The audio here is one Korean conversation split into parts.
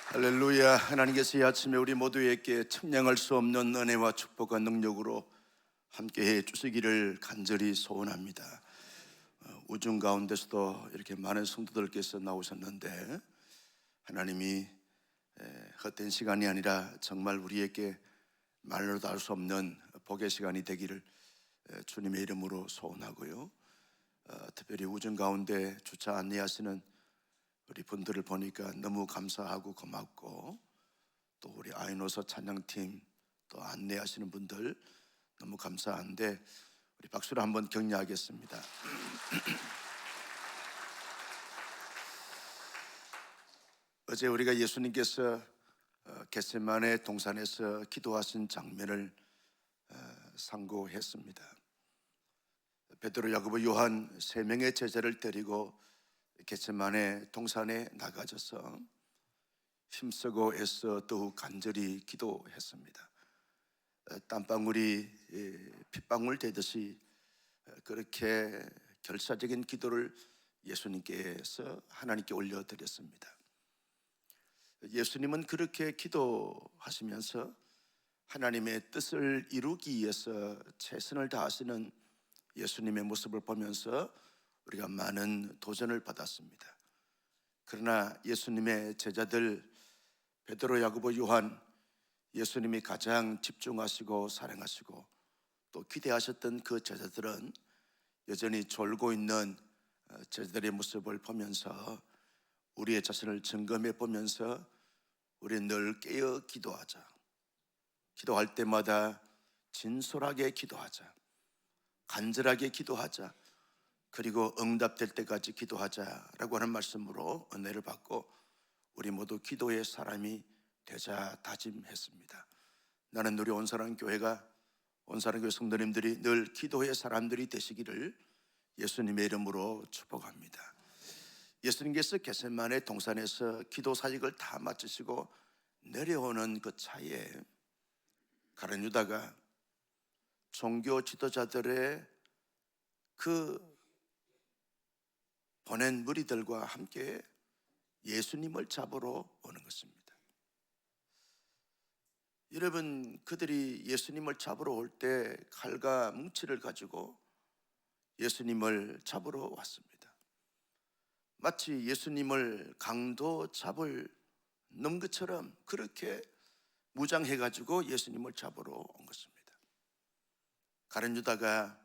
할렐루야. 하나님께서 이 아침에 우리 모두에게 측량할 수 없는 은혜와 축복과 능력으로 함께해 주시기를 간절히 소원합니다. 우중 가운데서도 이렇게 많은 성도들께서 나오셨는데 하나님이 헛된 시간이 아니라 정말 우리에게 말로도 할 수 없는 복의 시간이 되기를 주님의 이름으로 소원하고요. 특별히 우중 가운데 주차 안내하시는 우리 분들을 보니까 너무 감사하고 고맙고, 또 우리 아이노서 찬양팀 또 안내하시는 분들 너무 감사한데 우리 박수로 한번 격려하겠습니다. 어제 우리가 예수님께서 겟세마네 동산에서 기도하신 장면을 상고했습니다. 베드로, 야고보, 요한 세 명의 제자를 데리고 겟세마네 동산에 나가셔서 힘쓰고 애써 더욱 간절히 기도했습니다. 땀방울이 핏방울 되듯이 그렇게 결사적인 기도를 예수님께서 하나님께 올려드렸습니다. 예수님은 그렇게 기도하시면서 하나님의 뜻을 이루기 위해서 최선을 다하시는 예수님의 모습을 보면서 우리가 많은 도전을 받았습니다. 그러나 예수님의 제자들 베드로, 야고보, 요한, 예수님이 가장 집중하시고 사랑하시고 또 기대하셨던 그 제자들은 여전히 졸고 있는 제자들의 모습을 보면서 우리의 자신을 점검해 보면서 우리 늘 깨어 기도하자, 기도할 때마다 진솔하게 기도하자, 간절하게 기도하자, 그리고 응답될 때까지 기도하자라고 하는 말씀으로 은혜를 받고 우리 모두 기도의 사람이 되자 다짐했습니다. 나는 우리 온사랑교회가, 온사랑교회 성도님들이 늘 기도의 사람들이 되시기를 예수님의 이름으로 축복합니다. 예수님께서 겟세마네 동산에서 기도 사역을 다 마치시고 내려오는 그 차에 가룟 유다가 종교 지도자들의 그 보낸 무리들과 함께 예수님을 잡으러 오는 것입니다. 여러분, 그들이 예수님을 잡으러 올 때 칼과 뭉치를 가지고 예수님을 잡으러 왔습니다. 마치 예수님을 강도 잡을 놈 것처럼 그렇게 무장해 가지고 예수님을 잡으러 온 것입니다. 가룟 유다가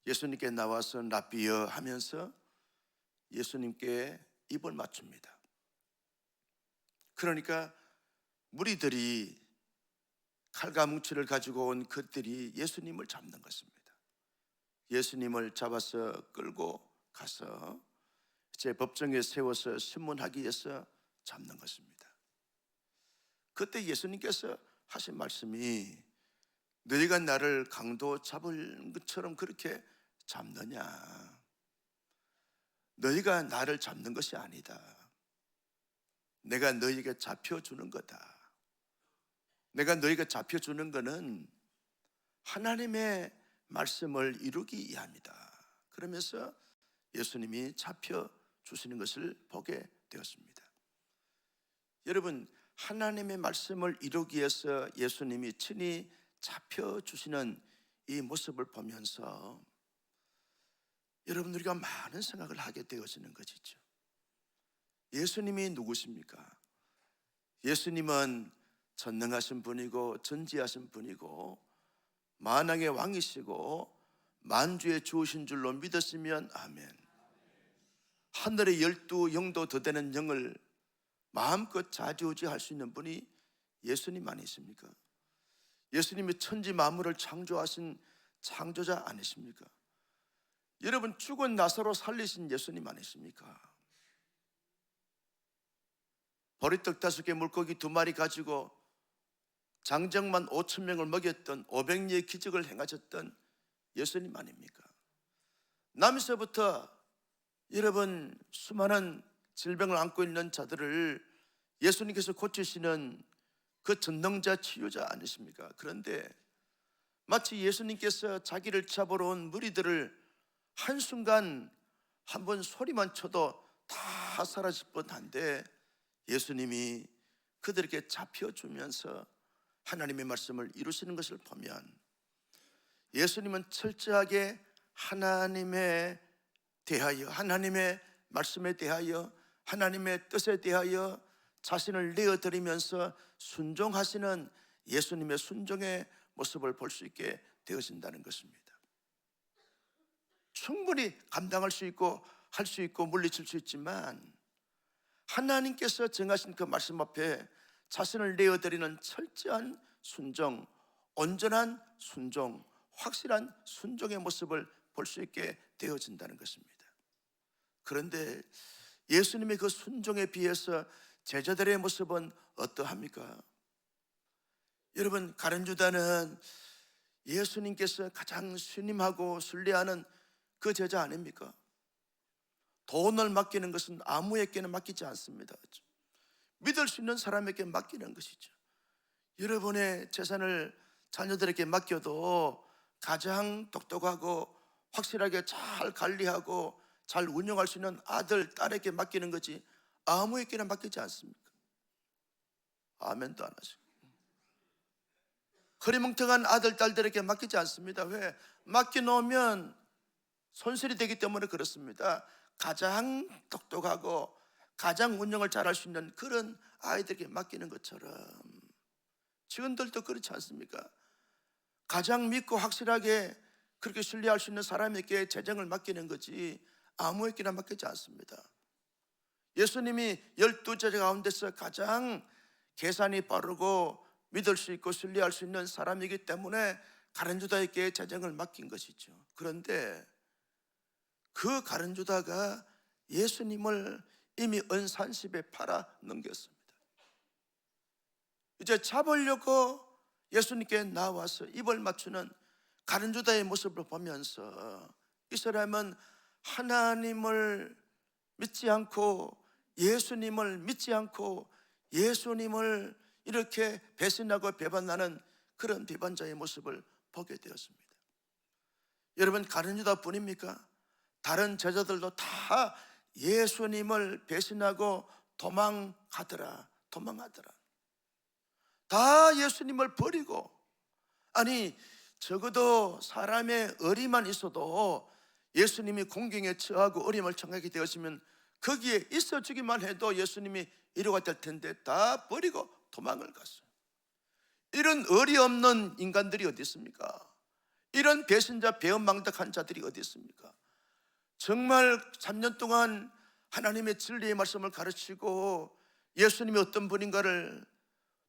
예수님께 나와서 랍비여 하면서 예수님께 입을 맞춥니다. 그러니까 무리들이 칼과 뭉치를 가지고 온 그들이 예수님을 잡는 것입니다. 예수님을 잡아서 끌고 가서 제 법정에 세워서 신문하기 위해서 잡는 것입니다. 그때 예수님께서 하신 말씀이 너희가 나를 강도 잡을 것처럼 그렇게 잡느냐? 너희가 나를 잡는 것이 아니다. 내가 너희에게 잡혀주는 거다. 내가 너희가 잡혀주는 것은 하나님의 말씀을 이루기 위함이다. 그러면서 예수님이 잡혀주시는 것을 보게 되었습니다. 여러분, 하나님의 말씀을 이루기 위해서 예수님이 친히 잡혀주시는 이 모습을 보면서 여러분, 우리가 많은 생각을 하게 되어지는 것이죠. 예수님이 누구십니까? 예수님은 전능하신 분이고 전지하신 분이고 만왕의 왕이시고 만주의 주신 줄로 믿었으면 아멘. 하늘의 12영도 더 되는 영을 마음껏 좌지우지할 수 있는 분이 예수님 아니십니까? 예수님이 천지 만물을 창조하신 창조자 아니십니까? 여러분, 죽은 나사로 살리신 예수님 아니십니까? 보리떡 5개 물고기 2마리 가지고 장정만 5,000명을 먹였던 500리의 기적을 행하셨던 예수님 아닙니까? 남에서부터 여러분 수많은 질병을 안고 있는 자들을 예수님께서 고치시는 그 전능자 치유자 아니십니까? 그런데 마치 예수님께서 자기를 잡으러 온 무리들을 한순간 한번 소리만 쳐도 다 사라질 뻔한데 예수님이 그들에게 잡혀주면서 하나님의 말씀을 이루시는 것을 보면 예수님은 철저하게 하나님에 대하여, 하나님의 말씀에 대하여, 하나님의 뜻에 대하여 자신을 내어드리면서 순종하시는 예수님의 순종의 모습을 볼 수 있게 되어진다는 것입니다. 충분히 감당할 수 있고 할 수 있고 물리칠 수 있지만 하나님께서 정하신 그 말씀 앞에 자신을 내어드리는 철저한 순종, 온전한 순종, 확실한 순종의 모습을 볼 수 있게 되어진다는 것입니다. 그런데 예수님의 그 순종에 비해서 제자들의 모습은 어떠합니까? 여러분, 가룟 유다는 예수님께서 가장 신임하고 신뢰하는 그 제자 아닙니까? 돈을 맡기는 것은 아무에게나 맡기지 않습니다. 믿을 수 있는 사람에게 맡기는 것이죠. 여러분의 재산을 자녀들에게 맡겨도 가장 똑똑하고 확실하게 잘 관리하고 잘 운영할 수 있는 아들, 딸에게 맡기는 거지 아무에게나 맡기지 않습니까? 아멘도 안 하시고 흐리멍텅한 아들, 딸들에게 맡기지 않습니다. 왜? 맡겨놓으면 손실이 되기 때문에 그렇습니다. 가장 똑똑하고 가장 운영을 잘할 수 있는 그런 아이들에게 맡기는 것처럼 직원들도 그렇지 않습니까? 가장 믿고 확실하게 그렇게 신뢰할 수 있는 사람에게 재정을 맡기는 거지 아무에게나 맡기지 않습니다. 예수님이 12제자 가운데서 가장 계산이 빠르고 믿을 수 있고 신뢰할 수 있는 사람이기 때문에 가룟 유다에게 재정을 맡긴 것이죠. 그런데 그 가룟 유다가 예수님을 이미 은산십에 팔아 넘겼습니다. 이제 잡으려고 예수님께 나와서 입을 맞추는 가룟 유다의 모습을 보면서 이 사람은 하나님을 믿지 않고 예수님을 믿지 않고 예수님을 이렇게 배신하고 배반하는 그런 배반자의 모습을 보게 되었습니다. 여러분, 가룟 유다뿐입니까? 다른 제자들도 다 예수님을 배신하고 도망하더라. 다 예수님을 버리고, 아니 적어도 사람의 의리만 있어도 예수님이 공경에 처하고 어림을 청하게 되었으면 거기에 있어주기만 해도 예수님이 이루가 될 텐데 다 버리고 도망을 갔어요. 이런 의리 없는 인간들이 어디 있습니까? 이런 배신자 배은망덕한 자들이 어디 있습니까? 정말 3년 동안 하나님의 진리의 말씀을 가르치고 예수님이 어떤 분인가를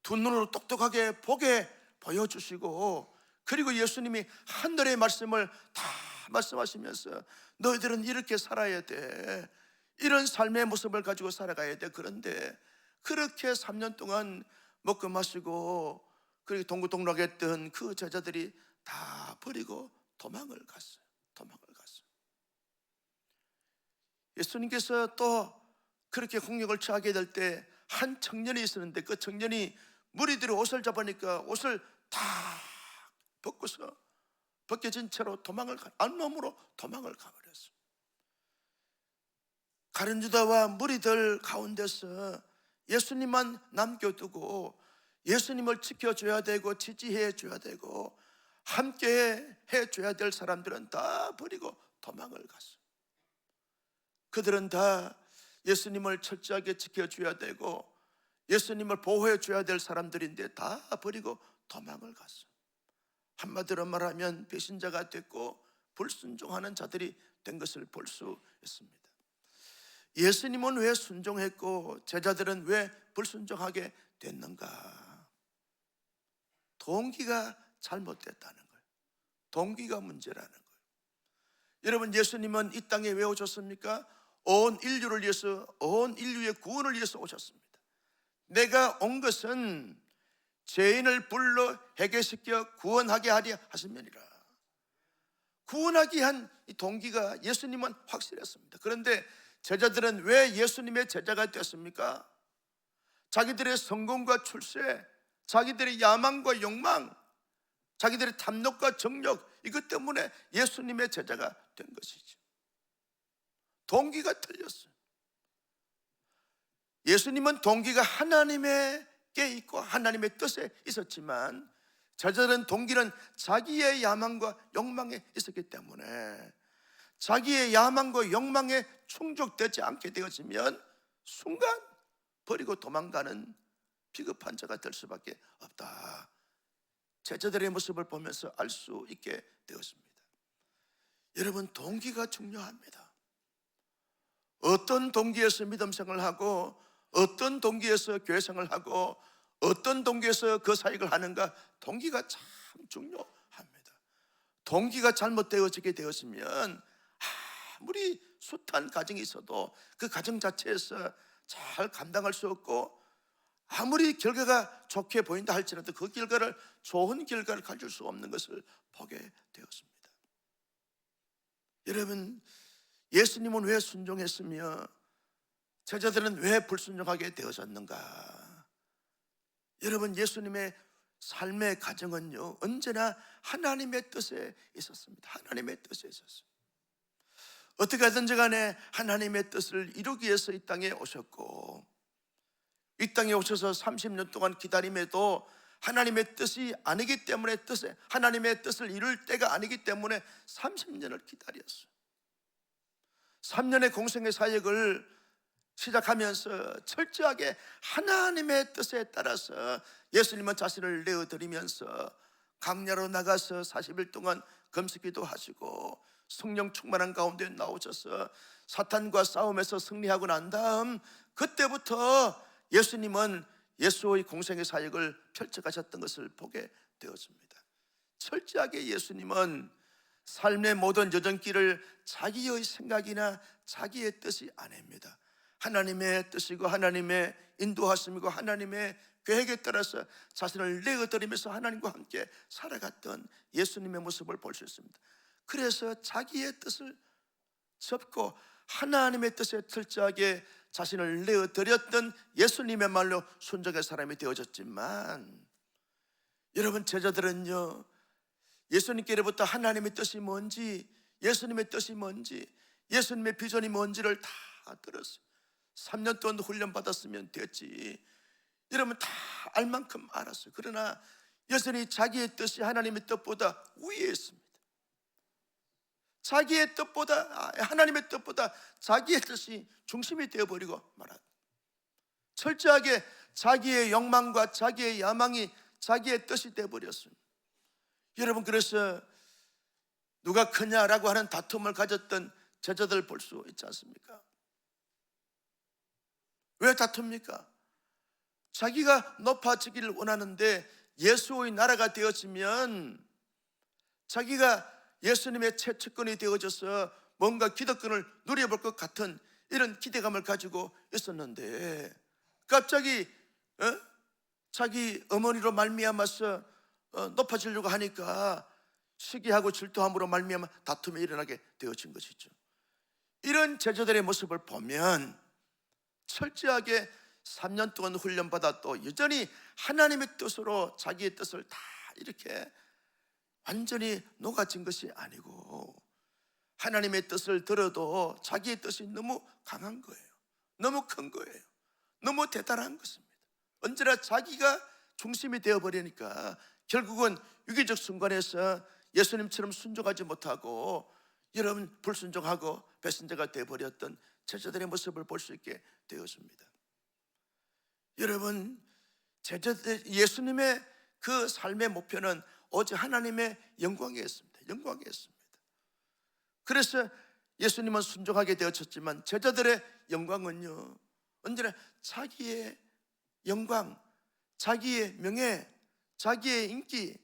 두 눈으로 똑똑하게 보게 보여주시고, 그리고 예수님이 하늘의 말씀을 다 말씀하시면서 너희들은 이렇게 살아야 돼, 이런 삶의 모습을 가지고 살아가야 돼. 그런데 그렇게 3년 동안 먹고 마시고 그렇게 동고동락했던 그 제자들이 다 버리고 도망을 갔어요. 예수님께서 또 그렇게 공격을 처하게 될 때 한 청년이 있었는데 그 청년이 무리들이 옷을 잡으니까 옷을 다 벗고서 벗겨진 채로 안놈으로 도망을 가버렸어요. 가룟 유다와 무리들 가운데서 예수님만 남겨두고 예수님을 지켜줘야 되고 지지해 줘야 되고 함께 해줘야 될 사람들은 다 버리고 도망을 갔어요. 그들은 다 예수님을 철저하게 지켜줘야 되고 예수님을 보호해 줘야 될 사람들인데 다 버리고 도망을 갔어요. 한마디로 말하면 배신자가 됐고 불순종하는 자들이 된 것을 볼 수 있습니다. 예수님은 왜 순종했고 제자들은 왜 불순종하게 됐는가? 동기가 잘못됐다는 거예요. 동기가 문제라는 거예요. 여러분, 예수님은 이 땅에 왜 오셨습니까? 온 인류를 위해서, 온 인류의 구원을 위해서 오셨습니다. 내가 온 것은 죄인을 불러 회개시켜 구원하게 하려 하심이니라. 구원하기 한 이 동기가 예수님은 확실했습니다. 그런데 제자들은 왜 예수님의 제자가 됐습니까? 자기들의 성공과 출세, 자기들의 야망과 욕망, 자기들의 탐욕과 정욕, 이것 때문에 예수님의 제자가 된 것이죠. 동기가 틀렸어요. 예수님은 동기가 하나님의 있고 하나님의 뜻에 있었지만 제자들은 동기는 자기의 야망과 욕망에 있었기 때문에 자기의 야망과 욕망에 충족되지 않게 되어지면 순간 버리고 도망가는 비겁한 자가 될 수밖에 없다. 제자들의 모습을 보면서 알 수 있게 되었습니다. 여러분, 동기가 중요합니다. 어떤 동기에서 믿음 생활을 하고 어떤 동기에서 교회 생활을 하고 어떤 동기에서 그 사역을 하는가, 동기가 참 중요합니다. 동기가 잘못되어지게 되었으면 아무리 숱한 가정이 있어도 그 가정 자체에서 잘 감당할 수 없고 아무리 결과가 좋게 보인다 할지라도 그 결과를, 좋은 결과를 가질 수 없는 것을 보게 되었습니다. 여러분, 예수님은 왜 순종했으며 제자들은 왜 불순종하게 되어졌는가? 여러분, 예수님의 삶의 가정은요 언제나 하나님의 뜻에 있었습니다. 하나님의 뜻에 있었어요. 어떻게 하든지 간에 하나님의 뜻을 이루기 위해서 이 땅에 오셨고, 이 땅에 오셔서 30년 동안 기다림에도 하나님의 뜻이 아니기 때문에, 하나님의 뜻을 이룰 때가 아니기 때문에 30년을 기다렸어요. 3년의 공생의 사역을 시작하면서 철저하게 하나님의 뜻에 따라서 예수님은 자신을 내어드리면서 강야로 나가서 40일 동안 금식기도 하시고 성령 충만한 가운데 나오셔서 사탄과 싸움에서 승리하고 난 다음, 그때부터 예수님은 예수의 공생의 사역을 펼쳐가셨던 것을 보게 되었습니다. 철저하게 예수님은 삶의 모든 여정길을 자기의 생각이나 자기의 뜻이 아닙니다. 하나님의 뜻이고 하나님의 인도하심이고 하나님의 계획에 따라서 자신을 내어드리면서 하나님과 함께 살아갔던 예수님의 모습을 볼 수 있습니다. 그래서 자기의 뜻을 접고 하나님의 뜻에 철저하게 자신을 내어드렸던 예수님의 말로 순종의 사람이 되어졌지만, 여러분, 제자들은요 예수님께로부터 하나님의 뜻이 뭔지, 예수님의 뜻이 뭔지, 예수님의 비전이 뭔지를 다 들었어요. 3년 동안 훈련받았으면 됐지, 여러분 다 알 만큼 알았어요. 그러나 여전히 자기의 뜻이 하나님의 뜻보다 위에 있습니다. 자기의 뜻보다, 하나님의 뜻보다 자기의 뜻이 중심이 되어버리고 말았다. 철저하게 자기의 욕망과 자기의 야망이 자기의 뜻이 되어버렸습니다. 여러분, 그래서 누가 크냐라고 하는 다툼을 가졌던 제자들 볼 수 있지 않습니까? 왜 다툽니까? 자기가 높아지기를 원하는데 예수의 나라가 되어지면 자기가 예수님의 최측근이 되어져서 뭔가 기득권을 누려볼 것 같은 이런 기대감을 가지고 있었는데, 갑자기 자기 어머니로 말미암아서 높아지려고 하니까 시기하고 질투함으로 말미암아 다툼이 일어나게 되어진 것이죠. 이런 제자들의 모습을 보면 철저하게 3년 동안 훈련받아 또 여전히 하나님의 뜻으로 자기의 뜻을 다 이렇게 완전히 녹아진 것이 아니고, 하나님의 뜻을 들어도 자기의 뜻이 너무 강한 거예요. 너무 큰 거예요. 너무 대단한 것입니다. 언제나 자기가 중심이 되어버리니까 결국은 위기적 순간에서 예수님처럼 순종하지 못하고 여러분 불순종하고 배신자가 되어버렸던 제자들의 모습을 볼 수 있게 되었습니다. 여러분, 예수님의 그 삶의 목표는 오직 하나님의 영광이었습니다. 영광이었습니다. 그래서 예수님은 순종하게 되어졌지만 제자들의 영광은요 언제나 자기의 영광, 자기의 명예, 자기의 인기,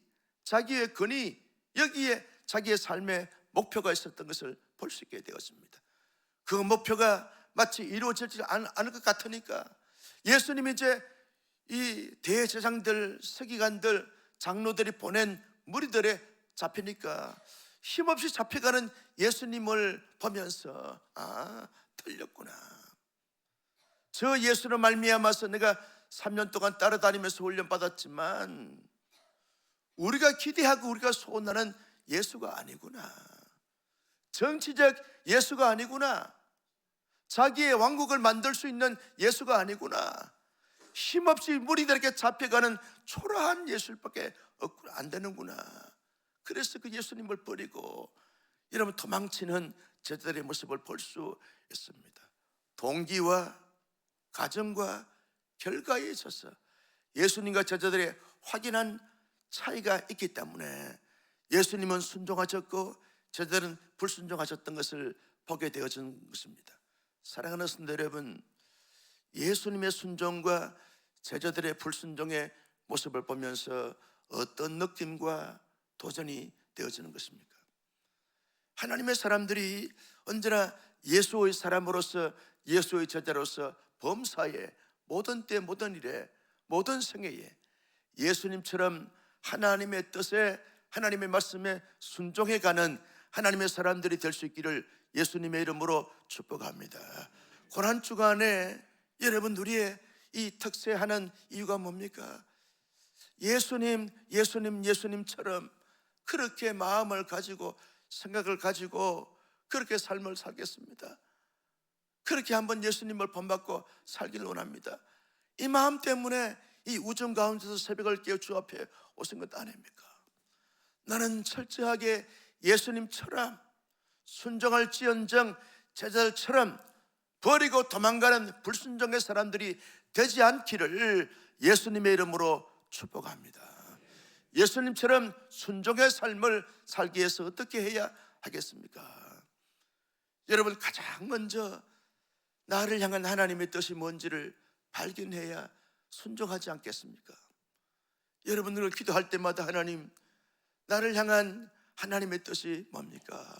자기의 권위, 여기에 자기의 삶의 목표가 있었던 것을 볼 수 있게 되었습니다. 그 목표가 마치 이루어지지 않을 것 같으니까 예수님이 이제 이 대제사장들, 서기관들, 장로들이 보낸 무리들에 잡히니까 힘없이 잡혀가는 예수님을 보면서 틀렸구나. 저 예수로 말미암아서 내가 3년 동안 따라다니면서 훈련받았지만 우리가 기대하고 우리가 소원하는 예수가 아니구나. 정치적 예수가 아니구나. 자기의 왕국을 만들 수 있는 예수가 아니구나. 힘없이 무리들에게 잡혀가는 초라한 예수님밖에 안 되는구나. 그래서 그 예수님을 버리고 여러분 도망치는 제자들의 모습을 볼 수 있습니다. 동기와 가정과 결과에 있어서 예수님과 제자들의 확연한 차이가 있기 때문에 예수님은 순종하셨고 제자들은 불순종하셨던 것을 보게 되어진 것입니다. 사랑하는 성도 여러분, 예수님의 순종과 제자들의 불순종의 모습을 보면서 어떤 느낌과 도전이 되어지는 것입니까? 하나님의 사람들이 언제나 예수의 사람으로서, 예수의 제자로서 범사에, 모든 때 모든 일에, 모든 생애에 예수님처럼 하나님의 뜻에, 하나님의 말씀에 순종해가는 하나님의 사람들이 될 수 있기를 예수님의 이름으로 축복합니다. 고난 주간에 여러분 우리의 이 특세하는 이유가 뭡니까? 예수님처럼 그렇게 마음을 가지고 생각을 가지고 그렇게 삶을 살겠습니다. 그렇게 한번 예수님을 본받고 살기를 원합니다. 이 마음 때문에 이 우정 가운데서 새벽을 깨어 주 앞에 오신 것 아닙니까? 나는 철저하게 예수님처럼 순종할지언정 제자들처럼 버리고 도망가는 불순종의 사람들이 되지 않기를 예수님의 이름으로 축복합니다. 예수님처럼 순종의 삶을 살기 위해서 어떻게 해야 하겠습니까? 여러분, 가장 먼저 나를 향한 하나님의 뜻이 뭔지를 발견해야 순종하지 않겠습니까? 여러분들 기도할 때마다 하나님, 나를 향한 하나님의 뜻이 뭡니까?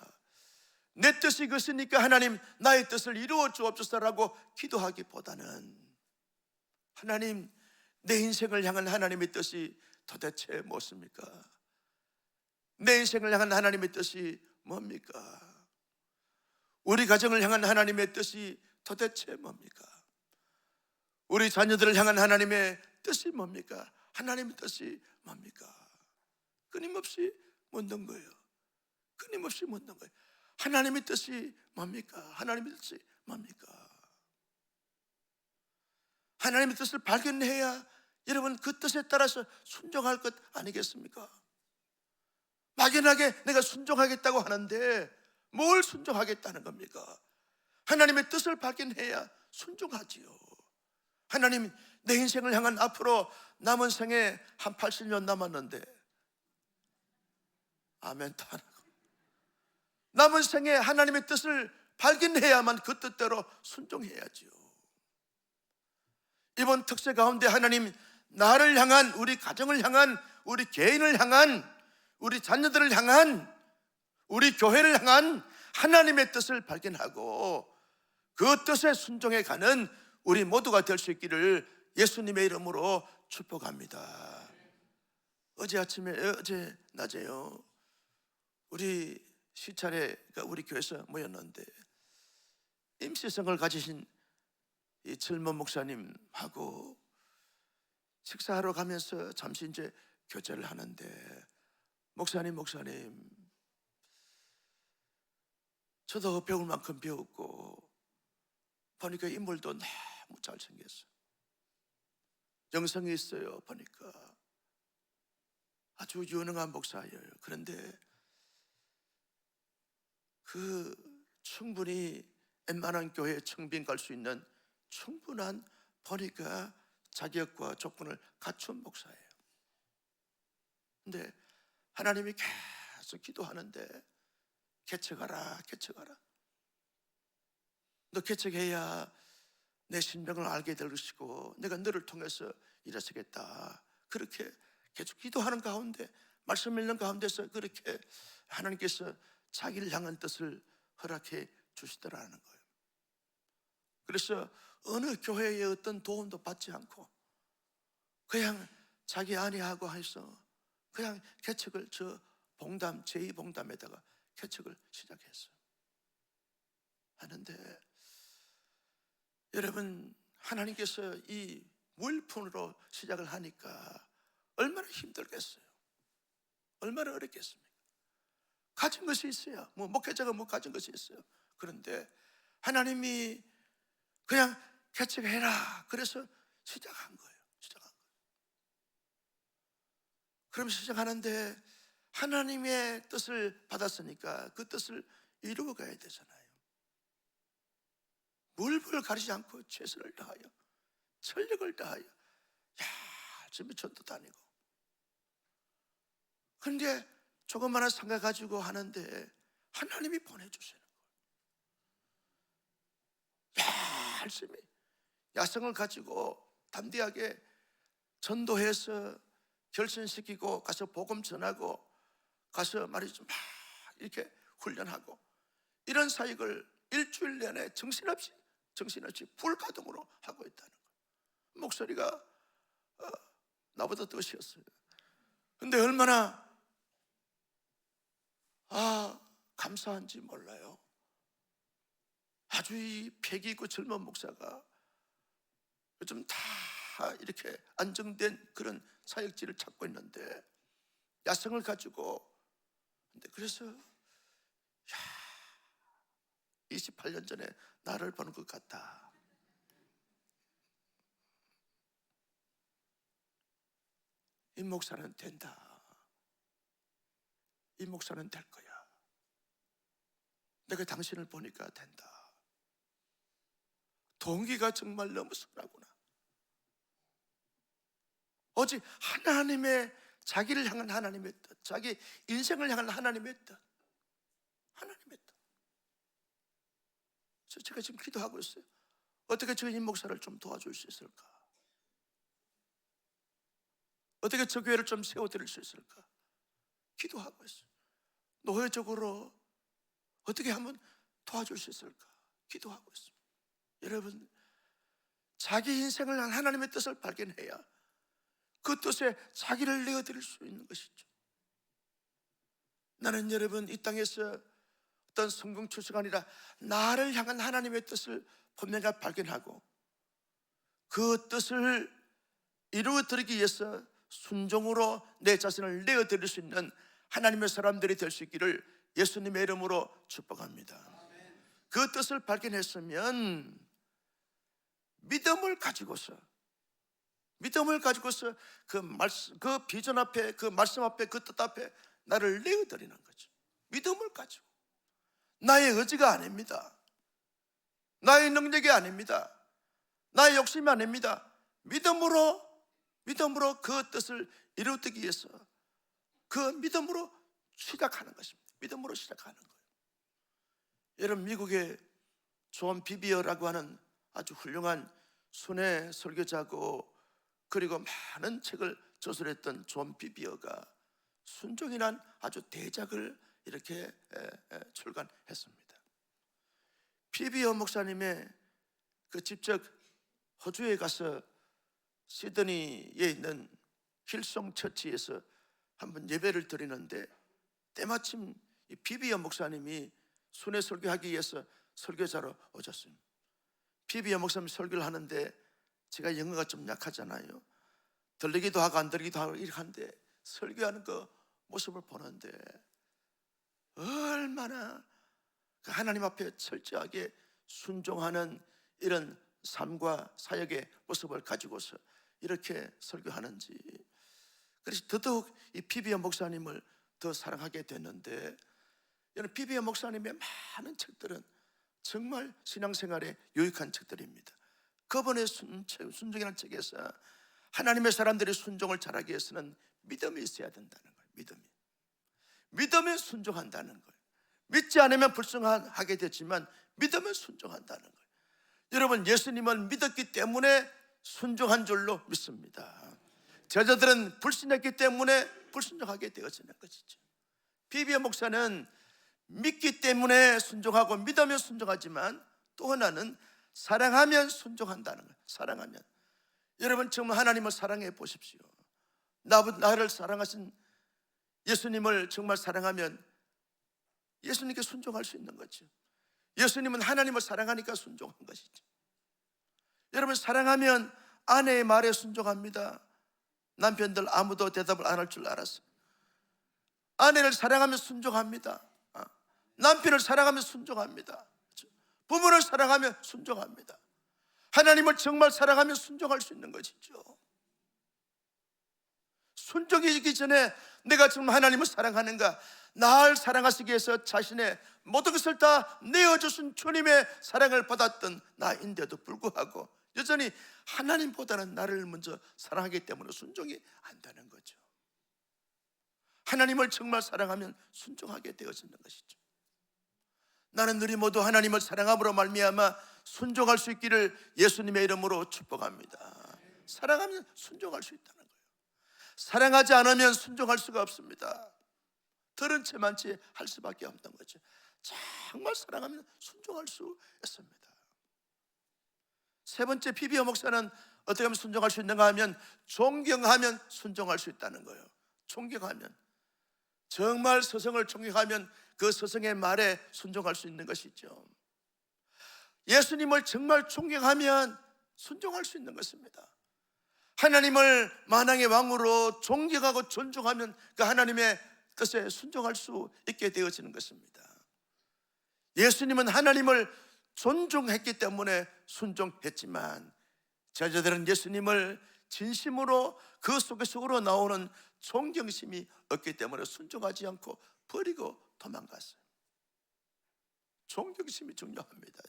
내 뜻이 그것이니까 하나님 나의 뜻을 이루어 주옵소서라고 기도하기보다는 하나님, 내 인생을 향한 하나님의 뜻이 도대체 무엇입니까? 내 인생을 향한 하나님의 뜻이 뭡니까? 우리 가정을 향한 하나님의 뜻이 도대체 뭡니까? 우리 자녀들을 향한 하나님의 뜻이 뭡니까? 하나님의 뜻이 뭡니까? 끊임없이 묻는 거예요. 끊임없이 묻는 거예요. 하나님의 뜻이 뭡니까? 하나님의 뜻이 뭡니까? 하나님의 뜻을 발견해야 여러분 그 뜻에 따라서 순종할 것 아니겠습니까? 막연하게 내가 순종하겠다고 하는데 뭘 순종하겠다는 겁니까? 하나님의 뜻을 발견해야 순종하지요. 하나님, 내 인생을 향한 앞으로 남은 생에 한 80년 남았는데 아멘도 안 하고 남은 생에 하나님의 뜻을 발견해야만 그 뜻대로 순종해야지요. 이번 특세 가운데 하나님, 나를 향한, 우리 가정을 향한, 우리 개인을 향한, 우리 자녀들을 향한, 우리 교회를 향한 하나님의 뜻을 발견하고 그 뜻에 순종해 가는 우리 모두가 될 수 있기를 예수님의 이름으로 축복합니다. 어제 낮에요, 우리 시차례가 우리 교회에서 모였는데 임시성을 가지신 이 젊은 목사님하고 식사하러 가면서 잠시 이제 교제를 하는데, 목사님, 저도 배울 만큼 배웠고 보니까 인물도 너무 잘생겼어요. 영성이 있어요. 보니까 아주 유능한 목사예요. 그런데 그 충분히 웬만한 교회에 청빙 갈 수 있는 충분한, 보니까 자격과 조건을 갖춘 목사예요. 근데 하나님이 계속 기도하는데 개척하라. 너 개척해야 내 신명을 알게 될 것이고 내가 너를 통해서 일하시겠다. 그렇게 계속 기도하는 가운데, 말씀 읽는 가운데서 그렇게 하나님께서 자기를 향한 뜻을 허락해 주시더라는 거예요. 그래서 어느 교회의 어떤 도움도 받지 않고 그냥 자기 아내하고 해서 그냥 개척을 봉담, 제2봉담에다가 개척을 시작했어요. 하는데 여러분, 하나님께서 이 무일푼으로 시작을 하니까 얼마나 힘들겠어요? 얼마나 어렵겠습니까? 가진 것이 있어야, 목회자가 가진 것이 있어요. 그런데 하나님이 그냥 개척해라, 그래서 시작한 거예요. 그럼 시작하는데 하나님의 뜻을 받았으니까 그 뜻을 이루어 가야 되잖아요. 물불 가리지 않고 최선을 다하여 전력을 다하여 준비 전도 다니고. 그런데 조그마한 상가 가지고 하는데 하나님이 보내주시는 거예요. 열심히 야성을 가지고 담대하게 전도해서 결선시키고 가서 복음 전하고 가서 말이죠 막 이렇게 훈련하고 이런 사역을 일주일 내내 정신없이 불가동으로 하고 있다는 거예요. 목소리가 나보다 더 쉬었어요. 근데 얼마나 감사한지 몰라요. 아주 이 패기 있고 젊은 목사가 요즘 다 이렇게 안정된 그런 사역지를 찾고 있는데 야성을 가지고. 근데 그래서 28년 전에 나를 보는 것 같다. 이 목사는 된다. 이 목사는 될 거야. 내가 당신을 보니까 된다. 동기가 정말 너무 선하구나. 오직 하나님의 자기를 향한 하나님의 뜻, 자기 인생을 향한 하나님의 뜻, 하나님의 뜻. 그래서 제가 지금 기도하고 있어요. 어떻게 저 임 목사를 좀 도와줄 수 있을까? 어떻게 저 교회를 좀 세워드릴 수 있을까? 기도하고 있어요. 노회적으로 어떻게 하면 도와줄 수 있을까? 기도하고 있습니다. 여러분, 자기 인생을 향한 하나님의 뜻을 발견해야 그 뜻에 자기를 내어드릴 수 있는 것이죠. 나는 여러분 이 땅에서 어떤 성공 추수가 아니라 나를 향한 하나님의 뜻을 분명히 발견하고 그 뜻을 이루어드리기 위해서 순종으로 내 자신을 내어드릴 수 있는 하나님의 사람들이 될 수 있기를 예수님의 이름으로 축복합니다. 그 뜻을 발견했으면 믿음을 가지고서 그 말씀, 그 비전 앞에, 그 말씀 앞에, 그 뜻 앞에 나를 내어드리는 거죠. 믿음을 가지고. 나의 의지가 아닙니다. 나의 능력이 아닙니다. 나의 욕심이 아닙니다. 믿음으로 그 뜻을 이루기 위해서 그 믿음으로 시작하는 것입니다. 믿음으로 시작하는 거예요. 여러분, 미국의 존 비비어라고 하는 아주 훌륭한 순회 설교자고 그리고 많은 책을 저술했던 존 비비어가 순종이란 아주 대작을 이렇게 출간했습니다. 비비어 목사님의 그 직접 호주에 가서 시드니에 있는 힐송 처치에서 한번 예배를 드리는데 때마침 이 비비어 목사님이 순회 설교하기 위해서 설교자로 오셨습니다. 비비어 목사님 설교를 하는데 제가 영어가 좀 약하잖아요. 들리기도 하고 안 들리기도 하고 이렇게 하는데 설교하는 그 모습을 보는데 얼마나 하나님 앞에 철저하게 순종하는 이런 삶과 사역의 모습을 가지고서 이렇게 설교하는지, 그래서 더더욱 이 비비어 목사님을 더 사랑하게 됐는데, 여러분 비비어 목사님의 많은 책들은 정말 신앙생활에 유익한 책들입니다. 그분의 순종이라는 책에서 하나님의 사람들이 순종을 잘하기 위해서는 믿음이 있어야 된다는 거예요. 믿음에 순종한다는 거예요. 믿지 않으면 불순하게 되지만 믿으면 순종한다는 거예요. 여러분, 예수님은 믿었기 때문에 순종한 줄로 믿습니다. 제자들은 불신했기 때문에 불순종하게 되어지는 것이죠. 비비어 목사는 믿기 때문에 순종하고 믿으면 순종하지만 또 하나는 사랑하면 순종한다는 거예요. 사랑하면. 여러분 정말 하나님을 사랑해 보십시오. 나를 사랑하신 예수님을 정말 사랑하면 예수님께 순종할 수 있는 거죠. 예수님은 하나님을 사랑하니까 순종한 것이죠. 여러분 사랑하면 아내의 말에 순종합니다. 남편들 아무도 대답을 안 할 줄 알았어요. 아내를 사랑하면 순종합니다. 남편을 사랑하면 순종합니다. 부모를 사랑하면 순종합니다. 하나님을 정말 사랑하면 순종할 수 있는 것이죠. 순종이기 전에 내가 정말 하나님을 사랑하는가, 날 사랑하시기 위해서 자신의 모든 것을 다 내어주신 주님의 사랑을 받았던 나인데도 불구하고 여전히 하나님보다는 나를 먼저 사랑하기 때문에 순종이 안 되는 거죠. 하나님을 정말 사랑하면 순종하게 되어지는 것이죠. 나는 우리 모두 하나님을 사랑함으로 말미암아 순종할 수 있기를 예수님의 이름으로 축복합니다. 사랑하면 순종할 수 있다는 거예요. 사랑하지 않으면 순종할 수가 없습니다. 들은 채만 채 할 수밖에 없는 거죠. 정말 사랑하면 순종할 수 있습니다. 세 번째, 비비어 목사는 어떻게 하면 순종할 수 있는가 하면 존경하면 순종할 수 있다는 거예요. 존경하면, 정말 스승을 존경하면 그 스승의 말에 순종할 수 있는 것이죠. 예수님을 정말 존경하면 순종할 수 있는 것입니다. 하나님을 만왕의 왕으로 존경하고 존중하면 그 하나님의 뜻에 순종할 수 있게 되어지는 것입니다. 예수님은 하나님을 존중했기 때문에 순종했지만 제자들은 예수님을 진심으로 그 속에서 우러나오는 존경심이 없기 때문에 순종하지 않고 버리고 도망갔어요. 존경심이 중요합니다.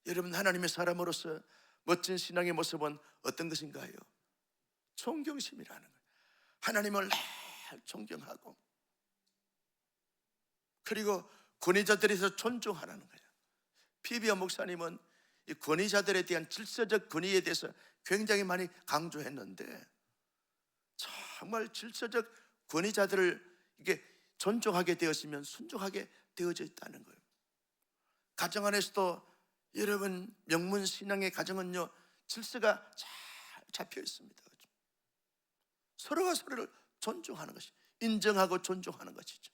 여러분, 하나님의 사람으로서 멋진 신앙의 모습은 어떤 것인가요? 존경심이라는 거예요. 하나님을 늘 존경하고, 그리고 권위자들에서 존중하라는 거예요. 피비어 목사님은 이 권위자들에 대한 질서적 권위에 대해서 굉장히 많이 강조했는데, 정말 질서적 권위자들을 이게 존중하게 되었으면 순종하게 되어져 있다는 거예요. 가정 안에서도 여러분, 명문 신앙의 가정은요, 질서가 잘 잡혀 있습니다. 서로가 서로를 존중하는 것이, 인정하고 존중하는 것이죠.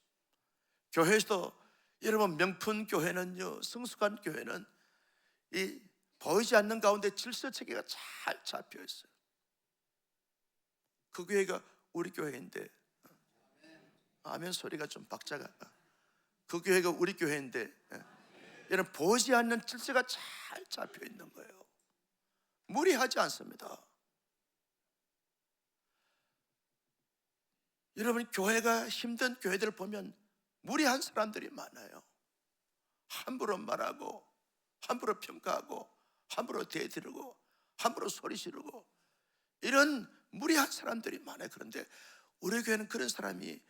교회에서도 여러분, 명품 교회는요, 성숙한 교회는 이 보이지 않는 가운데 질서 체계가 잘 잡혀 있어요. 그 교회가 우리 교회인데, 아멘 소리가 좀 박자가, 그 교회가 우리 교회인데, 여러분, 보이지 않는 질서가 잘 잡혀 있는 거예요. 무리하지 않습니다. 여러분, 교회가 힘든 교회들을 보면 무리한 사람들이 많아요. 함부로 말하고, 함부로 평가하고, 함부로 대들고, 함부로 소리 지르고, 이런 무리한 사람들이 많아요. 그런데 우리 교회는 그런 사람이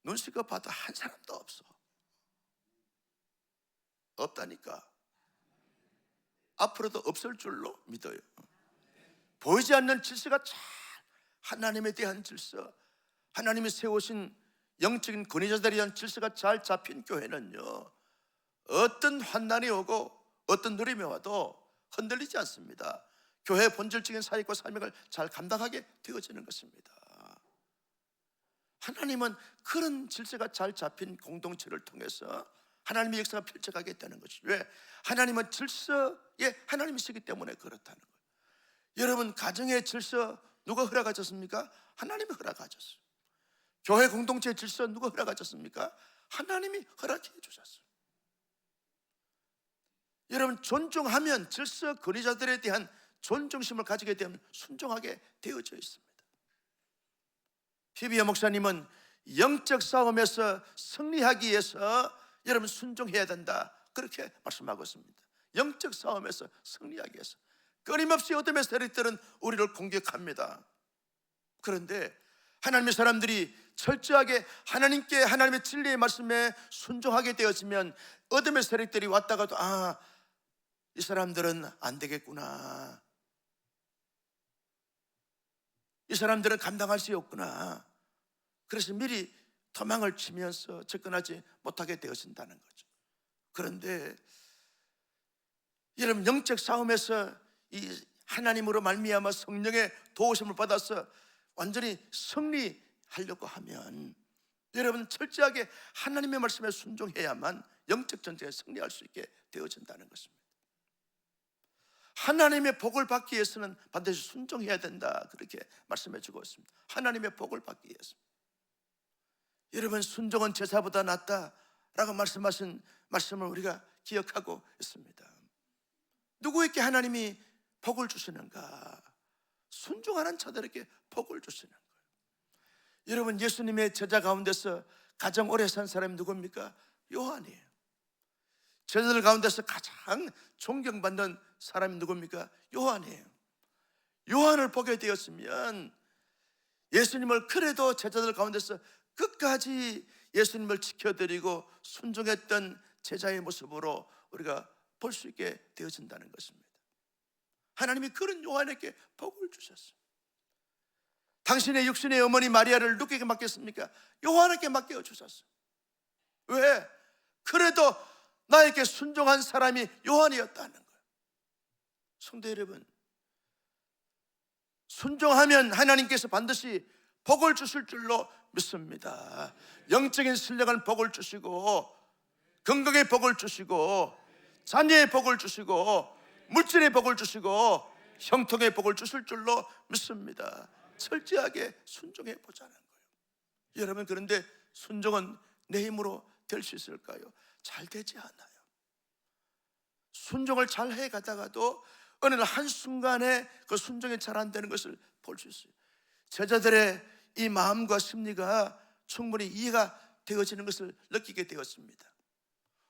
눈치껏 봐도 한 사람도 없어. 없다니까. 앞으로도 없을 줄로 믿어요. 보이지 않는 질서가 잘, 하나님에 대한 질서, 하나님이 세우신 영적인 권위자들에 대한 질서가 잘 잡힌 교회는요, 어떤 환난이 오고 어떤 누림이 와도 흔들리지 않습니다. 교회의 본질적인 사역과 사명을 잘 감당하게 되어지는 것입니다. 하나님은 그런 질서가 잘 잡힌 공동체를 통해서 하나님의 역사가 펼쳐가게 되는 것이죠. 왜? 하나님은 질서에 하나님이시기 때문에 그렇다는 거예요. 여러분, 가정의 질서 누가 허락하셨습니까? 하나님이 허락하셨어요. 교회 공동체의 질서 누가 허락하셨습니까? 하나님이 허락해 주셨어요. 여러분, 존중하면 질서 권위자들에 대한 존중심을 가지게 되면 순종하게 되어져 있습니다. 피비어 목사님은 영적 싸움에서 승리하기 위해서 여러분 순종해야 된다, 그렇게 말씀하고 있습니다. 영적 싸움에서 승리하기 위해서 끊임없이 어둠의 세력들은 우리를 공격합니다. 그런데 하나님의 사람들이 철저하게 하나님께, 하나님의 진리의 말씀에 순종하게 되어지면 어둠의 세력들이 왔다가도 이 사람들은 안 되겠구나, 이 사람들은 감당할 수 없구나, 그래서 미리 도망을 치면서 접근하지 못하게 되어진다는 거죠. 그런데 여러분, 영적 싸움에서 이 하나님으로 말미암아 성령의 도우심을 받아서 완전히 승리하려고 하면 여러분, 철저하게 하나님의 말씀에 순종해야만 영적 전쟁에 승리할 수 있게 되어진다는 것입니다. 하나님의 복을 받기 위해서는 반드시 순종해야 된다, 그렇게 말씀해 주고 있습니다. 하나님의 복을 받기 위해서. 여러분, 순종은 제사보다 낫다라고 말씀하신 말씀을 우리가 기억하고 있습니다. 누구에게 하나님이 복을 주시는가? 순종하는 자들에게 복을 주시는 거예요. 여러분, 예수님의 제자 가운데서 가장 오래 산 사람이 누굽니까? 요한이에요. 제자들 가운데서 가장 존경받는 사람이 누굽니까? 요한이에요. 요한을 보게 되었으면 예수님을, 그래도 제자들 가운데서 끝까지 예수님을 지켜드리고 순종했던 제자의 모습으로 우리가 볼 수 있게 되어진다는 것입니다. 하나님이 그런 요한에게 복을 주셨어요. 당신의 육신의 어머니 마리아를 누구에게 맡겼습니까? 요한에게 맡겨 주셨어요. 왜? 그래도 나에게 순종한 사람이 요한이었다는 거예요. 성도 여러분, 순종하면 하나님께서 반드시 복을 주실 줄로 믿습니다. 영적인 신령한 복을 주시고, 건강의 복을 주시고, 자녀의 복을 주시고, 물질의 복을 주시고, 형통의 복을 주실 줄로 믿습니다. 철저하게 순종해 보자는 거예요. 여러분, 그런데 순종은 내 힘으로 될 수 있을까요? 잘 되지 않아요. 순종을 잘 해가다가도 어느 날 한순간에 그 순종이 잘 안 되는 것을 볼 수 있어요. 제자들의 이 마음과 심리가 충분히 이해가 되어지는 것을 느끼게 되었습니다.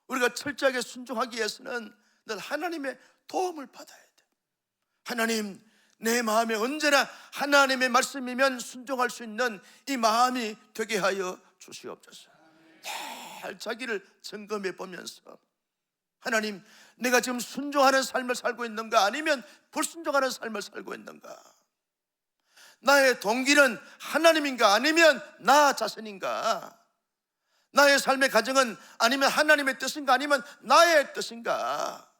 우리가 철저하게 순종하기 위해서는 늘 하나님의 도움을 받아야 돼요. 하나님, 내 마음에 언제나 하나님의 말씀이면 순종할 수 있는 이 마음이 되게 하여 주시옵소서. 늘 자기를 점검해 보면서, 하나님, 내가 지금 순종하는 삶을 살고 있는가, 아니면 불순종하는 삶을 살고 있는가? 나의 동기는 하나님인가, 아니면 나 자신인가? 나의 삶의 가정은 아니면 하나님의 뜻인가, 아니면 나의 뜻인가?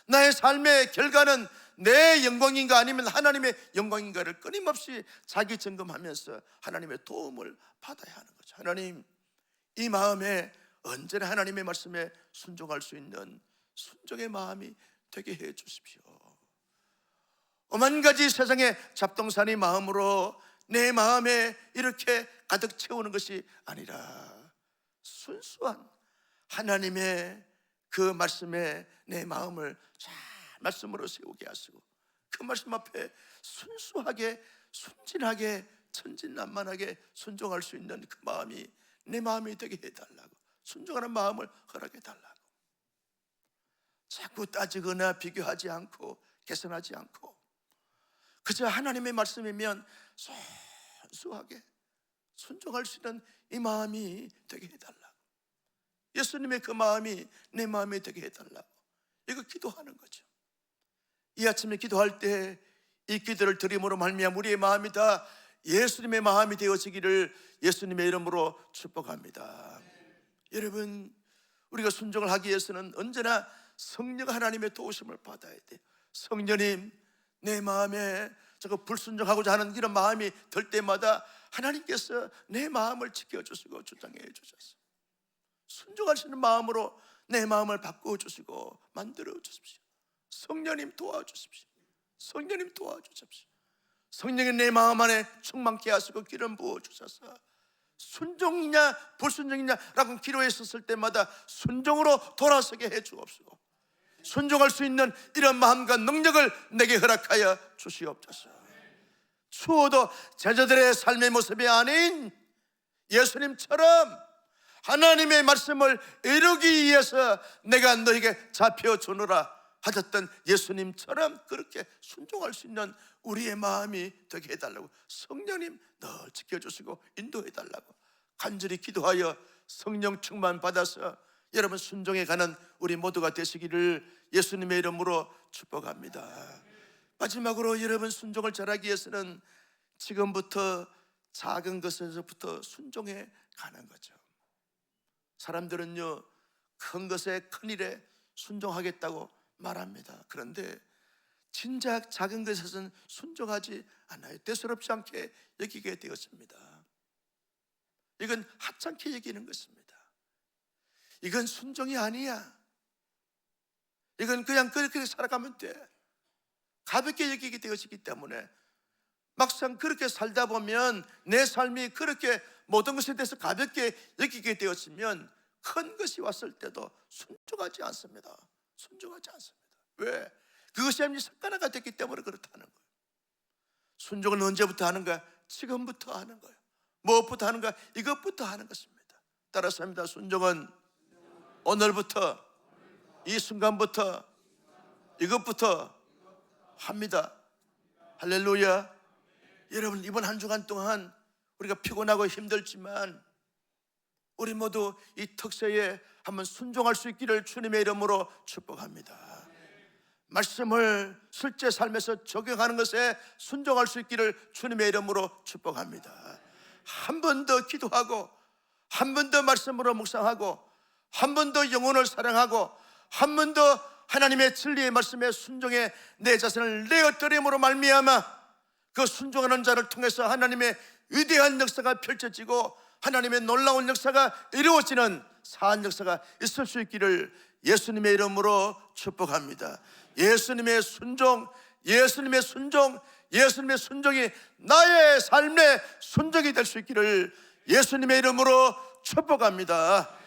나의 삶의 결과는 내 영광인가, 아니면 하나님의 영광인가를 끊임없이 자기 점검하면서 하나님의 도움을 받아야 하는 거죠. 하나님, 이 마음에 언제나 하나님의 말씀에 순종할 수 있는 순종의 마음이 되게 해 주십시오. 오만 가지 세상의 잡동사니 마음으로 내 마음에 이렇게 가득 채우는 것이 아니라 순수한 하나님의 그 말씀에 내 마음을 잘 말씀으로 세우게 하시고, 그 말씀 앞에 순수하게, 순진하게, 천진난만하게 순종할 수 있는 그 마음이 내 마음이 되게 해달라고, 순종하는 마음을 허락해 달라고. 자꾸 따지거나 비교하지 않고 개선하지 않고 그저 하나님의 말씀이면 순수하게 순종할 수 있는 이 마음이 되게 해달라고, 예수님의 그 마음이 내 마음이 되게 해달라고, 이거 기도하는 거죠. 이 아침에 기도할 때 이 기도를 드림으로 말미암아 우리의 마음이 다 예수님의 마음이 되어지기를 예수님의 이름으로 축복합니다. 여러분, 우리가 순종을 하기 위해서는 언제나 성령 하나님의 도우심을 받아야 돼요. 성령님, 내 마음에 저거 불순종하고자 하는 이런 마음이 들 때마다 하나님께서 내 마음을 지켜주시고 주장해 주셔서 순종할 수 있는 마음으로 내 마음을 바꾸어 주시고 만들어 주십시오. 성령님 도와주십시오. 성령님 도와주십시오. 성령이 내 마음 안에 충만케 하시고 기름 부어 주셔서 순종이냐 불순종이냐라고 기도했었을 때마다 순종으로 돌아서게 해 주옵시고, 순종할 수 있는 이런 마음과 능력을 내게 허락하여 주시옵소서. 추워도 제자들의 삶의 모습이 아닌 예수님처럼 하나님의 말씀을 이루기 위해서 내가 너에게 잡혀주노라 하셨던 예수님처럼 그렇게 순종할 수 있는 우리의 마음이 되게 해달라고, 성령님 늘 지켜주시고 인도해달라고 간절히 기도하여 성령 충만 받아서 여러분 순종해 가는 우리 모두가 되시기를 예수님의 이름으로 축복합니다. 마지막으로 여러분 순종을 잘하기 위해서는 지금부터 작은 것에서부터 순종해 가는 거죠. 사람들은요, 큰 것에 큰 일에 순종하겠다고 말합니다. 그런데 진작 작은 것에서는 순종하지 않아요. 대수롭지 않게 여기게 되었습니다. 이건 하찮게 여기는 것입니다. 이건 순종이 아니야. 이건 그냥 그렇게 살아가면 돼. 가볍게 여기게 되어지기 때문에 막상 그렇게 살다 보면 내 삶이 그렇게 모든 것에 대해서 가볍게 여기게 되었으면 큰 것이 왔을 때도 순종하지 않습니다. 순종하지 않습니다. 왜? 그것이 하나님의 습관화가 됐기 때문에 그렇다는 거예요. 순종은 언제부터 하는가? 지금부터 하는 거예요. 무엇부터 하는가? 이것부터 하는 것입니다. 따라서 합니다. 순종은 오늘부터, 이 순간부터, 이것부터 합니다. 할렐루야. 여러분, 이번 한 주간 동안 우리가 피곤하고 힘들지만 우리 모두 이 특세에 한번 순종할 수 있기를 주님의 이름으로 축복합니다. 말씀을 실제 삶에서 적용하는 것에 순종할 수 있기를 주님의 이름으로 축복합니다. 한 번 더 기도하고, 한 번 더 말씀으로 묵상하고, 한 번 더 영혼을 사랑하고, 한 번 더 하나님의 진리의 말씀에 순종해 내 자신을 내어드림으로 말미암아 그 순종하는 자를 통해서 하나님의 위대한 역사가 펼쳐지고 하나님의 놀라운 역사가 이루어지는 사한 역사가 있을 수 있기를 예수님의 이름으로 축복합니다. 예수님의 순종, 예수님의 순종, 예수님의 순종이 나의 삶의 순종이 될 수 있기를 예수님의 이름으로 축복합니다.